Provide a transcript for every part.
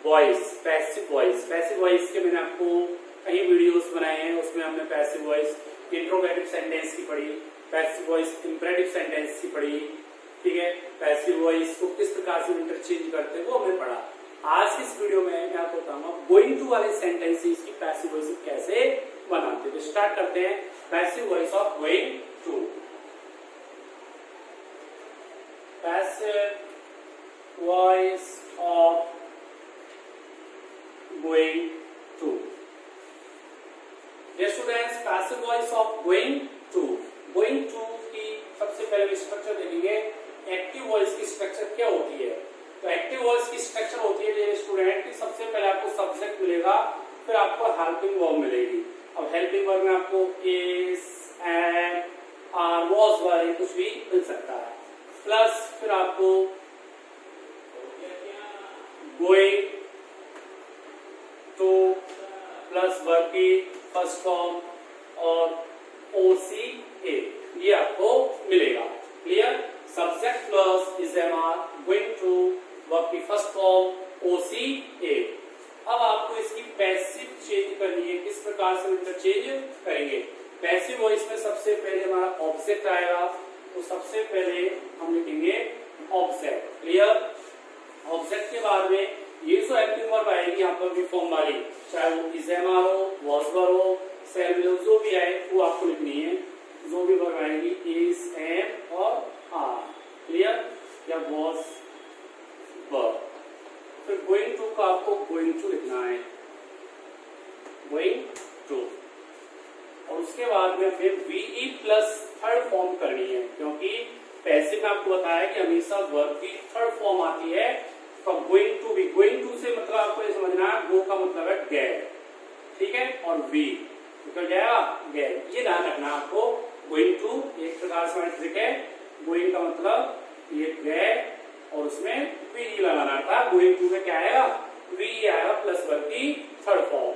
Voice, passive voice. Passive voice के मैंने आपको कई वीडियोस बनाए हैं, उसमें हमने पैसिव वॉइस इंट्रोगेटिव सेंटेंस की पढ़ी, पैसिव वॉइस इंपरेटिव सेंटेंस की पढ़ी, ठीक है। पैसिव वॉइस को किस प्रकार से इंटरचेंज करते हैं वो हमने पढ़ा। आज की इस वीडियो में मैं आपको बताऊंगा गोइंग टू वाले सेंटेंसेस की पैसिव वॉइस कैसे बनाते हैं। तो स्टार्ट करते हैं passive voice of going to. Passive voice of going to. Dear students, passive voice of going to. Going to की सबसे पहले स्ट्रक्चर देखेंगे। एक्टिव वॉइस की स्ट्रक्चर क्या होती है? तो एक्टिव वॉइस की स्ट्रक्चर होती है डियर स्टूडेंट कि सबसे पहले आपको सब्जेक्ट मिलेगा, फिर आपको हेल्पिंग वर्ब मिलेगी। अब हेल्पिंग वर्ब में आपको is, am, are, was, were कुछ भी मिल सकता है, प्लस फिर आपको गोइंग टू प्लस वर्ब की फर्स्ट फॉर्म और ओसी ए, ये आपको मिलेगा। Clear? Subject plus is, am, are, going to, verb की फर्स्ट फॉर्म ओसी ए। अब आपको इसकी पैसिव चेंज करनी है। किस प्रकार से इंटरचेंज करेंगे? पैसिव वॉइस में सबसे पहले हमारा ऑब्जेक्ट आएगा, तो सबसे पहले हम लिखेंगे ऑब्जेक्ट। क्लियर? ऑब्जेक्ट के बाद में ये जो एक्टिव वर्ब आएगी यहाँ पर भी फॉर्म वाली, चाहे वो इज, एम, आर हो, वॉज, वर हो, सेल में जो भी आए वो आपको लिखनी है। जो भी वर्ब आएगी इज, एम और आर। क्लियर? या वॉज, वर। फिर गोइंग टू का आपको गोइंग टू लिखना है, गोइंग टू। और उसके बाद में फिर वीई प्लस थर्ड फॉर्म करनी है, क्योंकि पैसिव में आपको बताया कि हमेशा वर्ब की थर्ड फॉर्म आती है। तो गोइंग टू भी, गोइंग टू से मतलब आपको ये समझना है गो का मतलब है गए, ठीक है, और वी निकल जाएगा गए। ये ध्यान रखना आपको। गोइंग टू एक प्रकार से ट्रिक है। गोइंग का मतलब ये गए और उसमें वी लगाना था। गोइंग टू में क्या आएगा? वी आएगा प्लस वर्ब की थर्ड फॉर्म,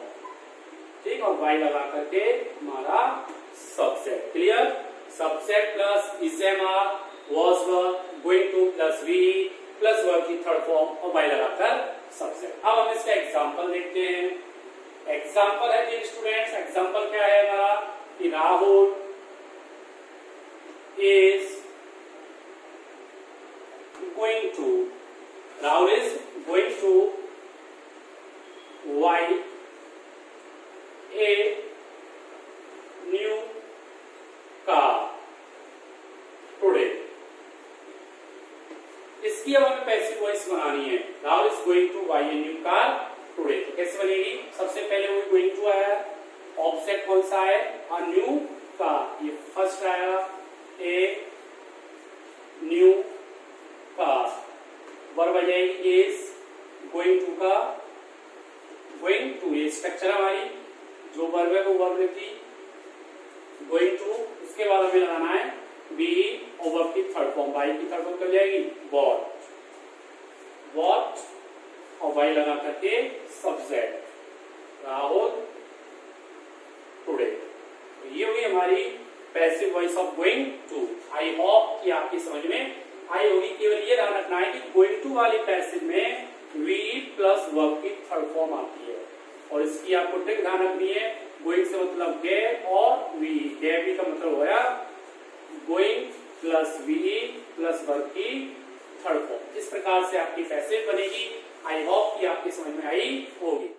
ठीक, और वाई लगा करके हमारा सब्जेक्ट। Clear? Subject plus is, am, are, was, were, going to plus be plus verb की थर्ड फॉर्म और वाई लगाकर सब्जेक्ट। अब हम इसका एग्जांपल देखते हैं। एग्जांपल है जी स्टूडेंट्स, एग्जांपल क्या है हमारा कि Rahul is going to, Rahul is going to buy a new car today. इसकी अब हमें पैसिव वॉइस बनानी है। Rahul is going to buy a new car today. तो कैसे बनेगी? सबसे पहले वो गोइंग टू आया, ऑब्जेक्ट कौन सा है? अ न्यू कार, ये फर्स्ट आया, ए न्यू कार। वर्ब आ जाएगी इज, गोइंग टू का गोइंग टू, ये स्ट्रक्चर हमारी जो वर्ब है वो वर्ब लिखी गोइंग टू। उसके बाद हमें लगाना है बी और वर्ब की थर्ड फॉर्म, वाई की थर्ड फॉर्म कर जाएगी वॉट, वॉट और वाई लगा करके सब्जेक्ट राहुल टुडे। तो ये हुई हमारी passive voice of going to. I hope कि आपकी समझ में आई होगी। केवल ये ध्यान रखना है कि गोइंग टू वाली पैसिव में वी प्लस वर्ब की थर्ड फॉर्म आती है, और इसकी आपको ट्रिक ध्यान रखनी है। गोइंग से मतलब गे और वी, गे भी का मतलब होया going plus be plus verb की थर्ड फॉर्म। इस प्रकार से आपकी पैसिव बनेगी। आई होप कि आपकी समझ में आई होगी।